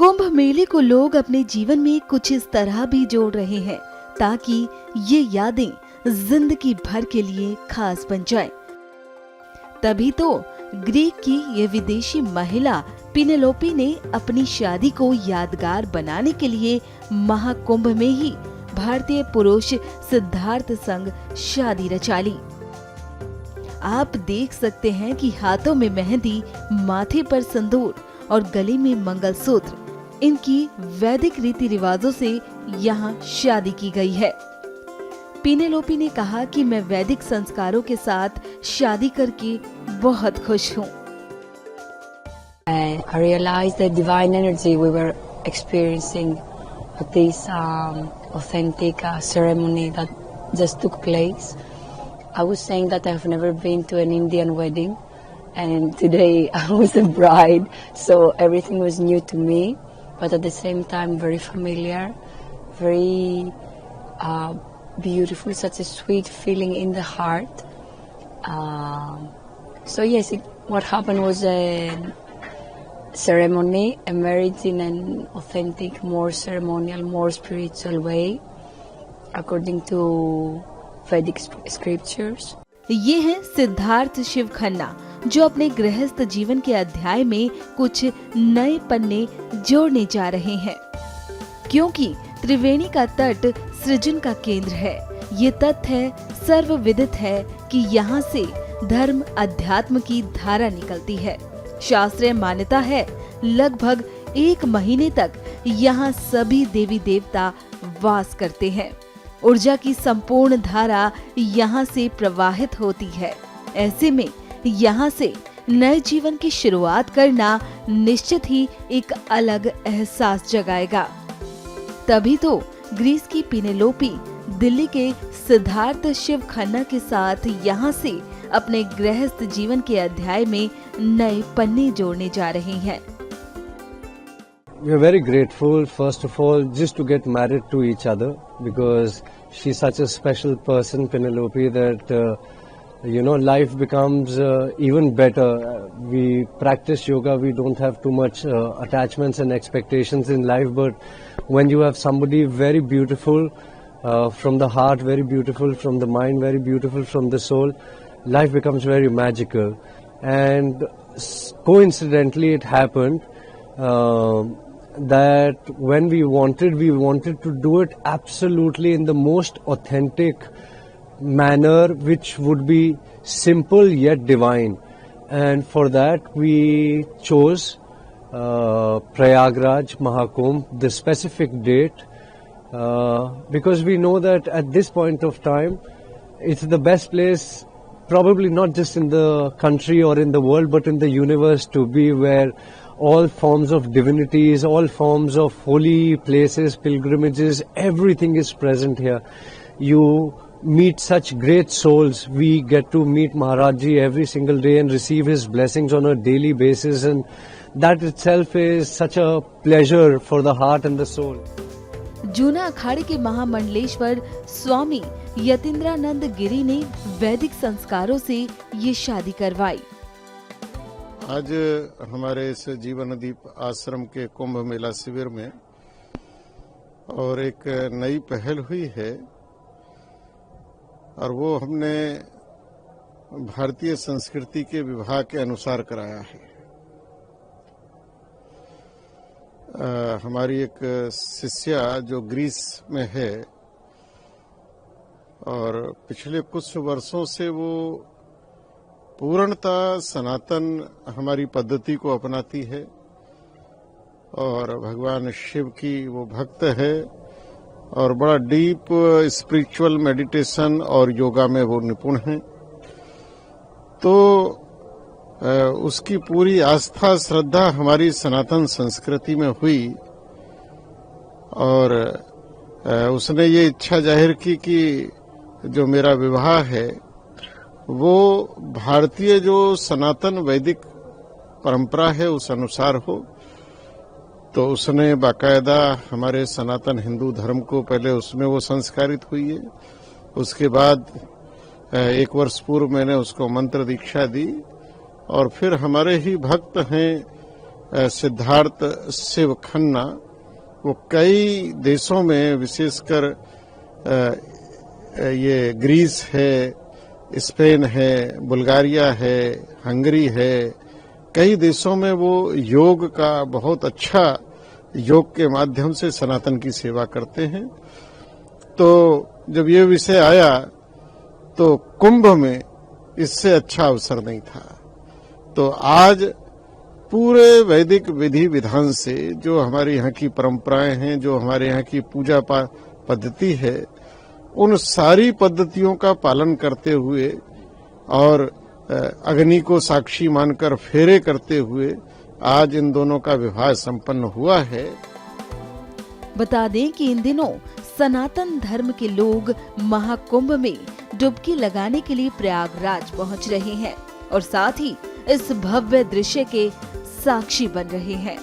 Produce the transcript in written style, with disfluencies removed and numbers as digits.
कुंभ मेले को लोग अपने जीवन में कुछ इस तरह भी जोड़ रहे हैं ताकि ये यादें जिंदगी भर के लिए खास बन जाएं। तभी तो ग्रीक की ये विदेशी महिला पिनेलोपी ने अपनी शादी को यादगार बनाने के लिए महाकुंभ में ही भारतीय पुरुष सिद्धार्थ संग शादी रचा ली। आप देख सकते हैं कि हाथों में मेहंदी, माथे पर सिंदूर और गले में मंगलसूत्र, इनकी वैदिक रीति रिवाजों से यहाँ शादी की गई है। पिनेलोपी ने कहा कि मैं वैदिक संस्कारों के साथ शादी करके बहुत खुश हूँ। I realized the divine energy we were experiencing at this authentic ceremony that just took place. I was saying that I have never been to an Indian wedding, and today I was a bride, so everything was new to me, but at the same time very familiar, very beautiful, such a sweet feeling in the heart. So yes, what happened was a ceremony, a marriage in an authentic, more ceremonial, more spiritual way, according to Vedic scriptures. ये हैं सिद्धार्थ शिव खन्ना, जो अपने गृहस्थ जीवन के अध्याय में कुछ नए पन्ने जोड़ने जा रहे हैं। क्योंकि त्रिवेणी का तट सृजन का केंद्र है। ये तथ्य सर्वविदित है कि यहाँ से धर्म अध्यात्म की धारा निकलती है। शास्त्रीय मान्यता है लगभग 1 महीने तक यहाँ सभी देवी देवता वास करते हैं। ऊर्जा की संपूर्ण धारा यहाँ से प्रवाहित होती है। ऐसे में यहाँ से नए जीवन की शुरुआत करना निश्चित ही एक अलग एहसास जगाएगा। तभी तो ग्रीस की पिनेलोपी दिल्ली के सिद्धार्थ शिव खन्ना के साथ यहाँ से अपने गृहस्थ जीवन के अध्याय में नए पन्ने जोड़ने जा रहे हैं। We are very grateful, first of all, just to get married to each other, because she's such a special person, Penelope, that life becomes even better. We practice yoga, we don't have too much attachments and expectations in life, but when you have somebody very beautiful from the heart, very beautiful from the mind, very beautiful from the soul, life becomes very magical. And coincidentally it happened that when we wanted to do it absolutely in the most authentic manner, which would be simple yet divine. And for that we chose Prayagraj Mahakumbh, the specific date, because we know that at this point of time it's the best place, probably not just in the country or in the world, but in the universe to be, where all forms of divinities, all forms of holy places, pilgrimages, everything is present here. You meet such great souls. We get to meet Maharajji every single day and receive his blessings on a daily basis, and that itself is such a pleasure for the heart and the soul. जूना अखाड़े के महामंडलेश्वर स्वामी यतीन्द्रानंद गिरी ने वैदिक संस्कारों से ये शादी करवाई। आज हमारे इस जीवनदीप आश्रम के कुंभ मेला शिविर में और एक नई पहल हुई है, और वो हमने भारतीय संस्कृति के विभाग के अनुसार कराया है। हमारी एक शिष्या जो ग्रीस में है और पिछले कुछ वर्षों से वो पूर्णतः सनातन हमारी पद्धति को अपनाती है और भगवान शिव की वो भक्त है और बड़ा डीप स्पिरिचुअल मेडिटेशन और योगा में वो निपुण है। तो उसकी पूरी आस्था श्रद्धा हमारी सनातन संस्कृति में हुई और उसने ये इच्छा जाहिर की कि जो मेरा विवाह है वो भारतीय जो सनातन वैदिक परंपरा है उस अनुसार हो। तो उसने बाकायदा हमारे सनातन हिंदू धर्म को पहले उसमें वो संस्कारित हुई है। उसके बाद 1 वर्ष पूर्व मैंने उसको मंत्र दीक्षा दी और फिर हमारे ही भक्त हैं सिद्धार्थ शिव खन्ना, वो कई देशों में विशेषकर ये ग्रीस है, स्पेन है, बुल्गारिया है, हंगरी है, कई देशों में वो योग का बहुत अच्छा योग के माध्यम से सनातन की सेवा करते हैं। तो जब ये विषय आया तो कुंभ में इससे अच्छा अवसर नहीं था। तो आज पूरे वैदिक विधि विधान से जो हमारे यहाँ की परंपराएं हैं, जो हमारे यहाँ की पूजा पद्धति है, उन सारी पद्धतियों का पालन करते हुए और अग्नि को साक्षी मानकर फेरे करते हुए आज इन दोनों का विवाह संपन्न हुआ है। बता दें कि इन दिनों सनातन धर्म के लोग महाकुंभ में डुबकी लगाने के लिए प्रयागराज पहुंच रहे हैं और साथ ही इस भव्य दृश्य के साक्षी बन रहे हैं।